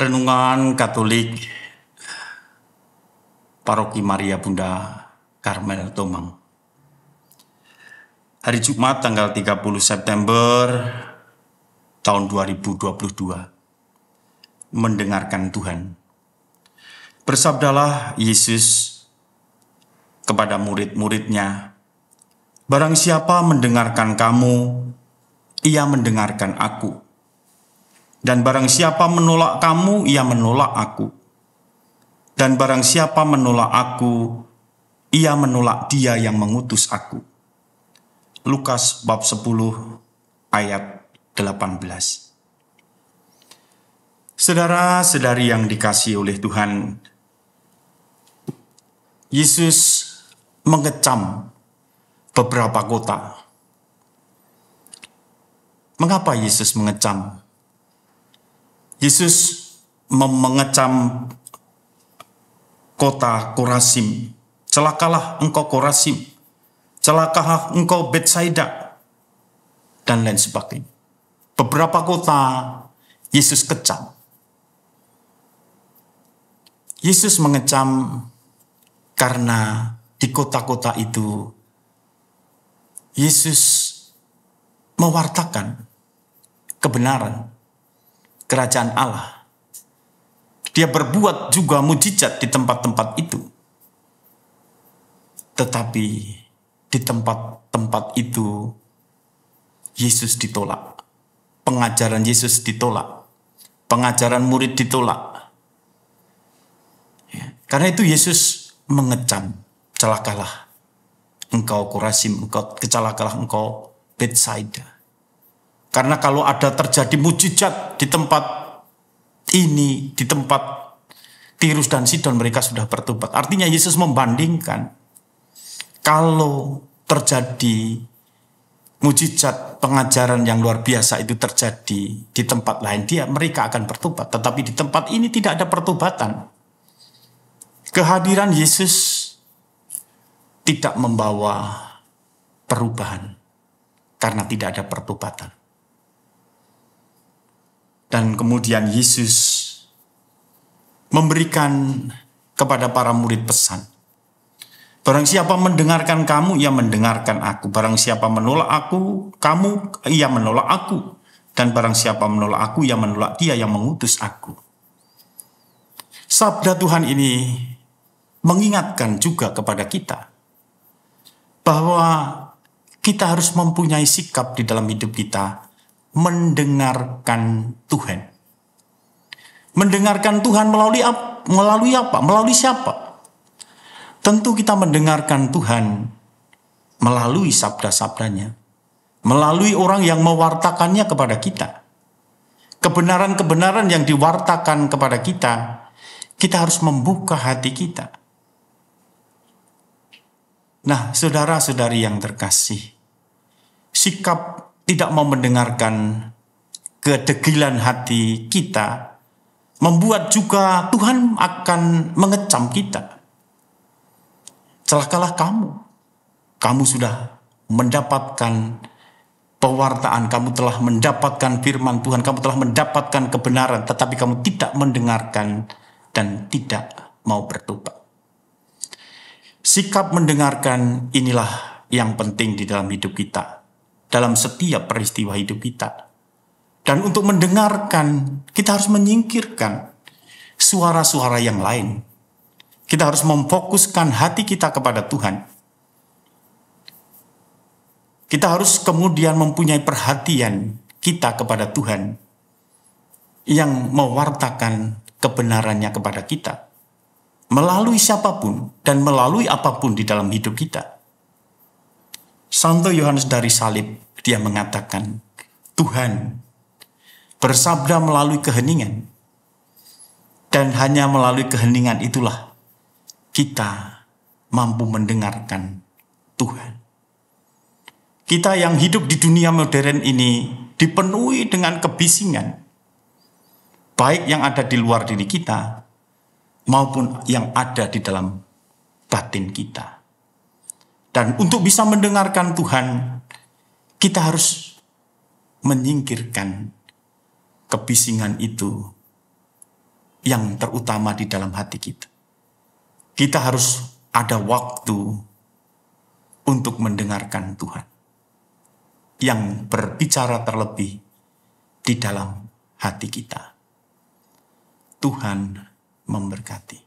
Renungan Katolik Paroki Maria Bunda Karmel Tomang. Hari Jumat tanggal 30 September tahun 2022. Mendengarkan Tuhan. Bersabdalah Yesus kepada murid-muridnya, "Barang siapa mendengarkan kamu, ia mendengarkan aku. Dan barang siapa menolak kamu, ia menolak aku. Dan barang siapa menolak aku, ia menolak dia yang mengutus aku." Lukas bab 10 ayat 18. Saudara-saudari yang dikasihi oleh Tuhan, Yesus mengecam beberapa kota. Mengapa Yesus mengecam? Yesus mengecam kota Korazim. "Celakalah engkau Korazim, celakalah engkau Betsaida," dan lain sebagainya. Beberapa kota Yesus kecam. Yesus mengecam karena di kota-kota itu Yesus mewartakan kebenaran kerajaan Allah. Dia berbuat juga mujizat di tempat-tempat itu. Tetapi di tempat-tempat itu Yesus ditolak. Pengajaran Yesus ditolak. Pengajaran murid ditolak. Karena itu Yesus mengecam, "Celakalah engkau Korazim, celakalah engkau Betsaida." Karena kalau ada terjadi mujizat di tempat ini, di tempat Tirus dan Sidon, mereka sudah bertobat. Artinya Yesus membandingkan, kalau terjadi mujizat pengajaran yang luar biasa itu terjadi di tempat lain, mereka akan bertobat. Tetapi di tempat ini tidak ada pertobatan. Kehadiran Yesus tidak membawa perubahan karena tidak ada pertobatan. Dan kemudian Yesus memberikan kepada para murid pesan, "Barang siapa mendengarkan kamu, ia mendengarkan aku. Barang siapa menolak aku, ia menolak aku. Dan barang siapa menolak aku, ia menolak dia yang mengutus aku." Sabda Tuhan ini mengingatkan juga kepada kita bahwa kita harus mempunyai sikap di dalam hidup kita mendengarkan Tuhan. Mendengarkan Tuhan melalui apa? Melalui siapa? Tentu kita mendengarkan Tuhan melalui sabda-sabdanya, melalui orang yang mewartakannya kepada kita. Kebenaran-kebenaran yang diwartakan kepada kita, kita harus membuka hati kita. Nah, saudara-saudari yang terkasih, sikap tidak mau mendengarkan kedegilan hati kita membuat juga Tuhan akan mengecam kita. "Celakalah kamu. Kamu sudah mendapatkan pewartaan, kamu telah mendapatkan firman Tuhan, kamu telah mendapatkan kebenaran, tetapi kamu tidak mendengarkan dan tidak mau bertobat." Sikap mendengarkan inilah yang penting di dalam hidup kita, dalam setiap peristiwa hidup kita. Dan untuk mendengarkan, kita harus menyingkirkan suara-suara yang lain. Kita harus memfokuskan hati kita kepada Tuhan. Kita harus kemudian mempunyai perhatian kita kepada Tuhan yang mewartakan kebenarannya kepada kita, melalui siapapun dan melalui apapun di dalam hidup kita. Santo Yohanes dari Salib, dia mengatakan, Tuhan bersabda melalui keheningan. Dan hanya melalui keheningan itulah kita mampu mendengarkan Tuhan. Kita yang hidup di dunia modern ini dipenuhi dengan kebisingan, baik yang ada di luar diri kita maupun yang ada di dalam batin kita. Dan untuk bisa mendengarkan Tuhan, kita harus menyingkirkan kebisingan itu yang terutama di dalam hati kita. Kita harus ada waktu untuk mendengarkan Tuhan yang berbicara terlebih di dalam hati kita. Tuhan memberkati.